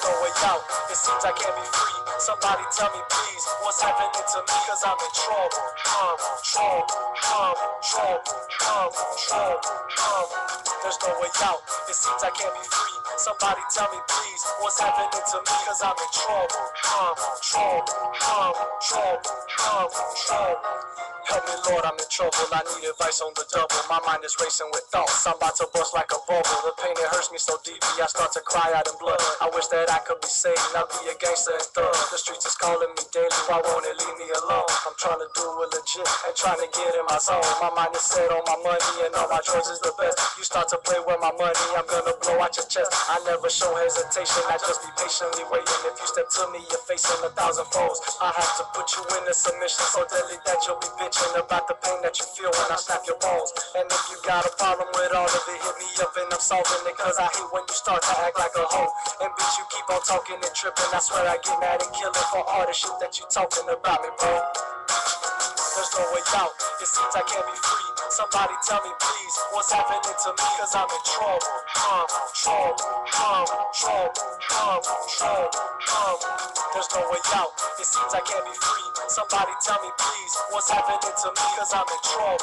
no way out. It seems I can't be free. Somebody tell me please, what's happening to me? Cause I'm in trouble. There's no way out. It seems I can't be free. Somebody tell me please, what's happening to me? Cause I'm in trouble. Help me, Lord, I'm in trouble. I need advice on the double. My mind is racing with thoughts. I'm about to bust like a bubble. The pain, it hurts me so deeply, I start to cry out in blood. I wish that I could be saved, not be a gangster and thug. The streets is calling me daily, why won't it leave me alone? I'm trying to do it legit and trying to get in my zone. My mind is set on my money and all my choices the best. You start to play with my money, I'm gonna blow out your chest. I never show hesitation, I just be patiently waiting. If you step to me, you're facing 1,000 foes. I have to put you in a submission so deadly that you'll be bitching about the pain that you feel when I snap your bones. And if you got a problem with all of it, hit me up and I'm solving it. Cause I hate when you start to act like a hoe. And bitch, you keep on talking and tripping. I swear I get mad and killing for all the shit that you talking about me, bro. There's no way out. It seems I can't be free. Somebody tell me please, what's happening to me? Cause I'm in trouble. There's no way out. It seems I can't be free. Somebody tell me please, what's happening to me? Cause I'm in trouble.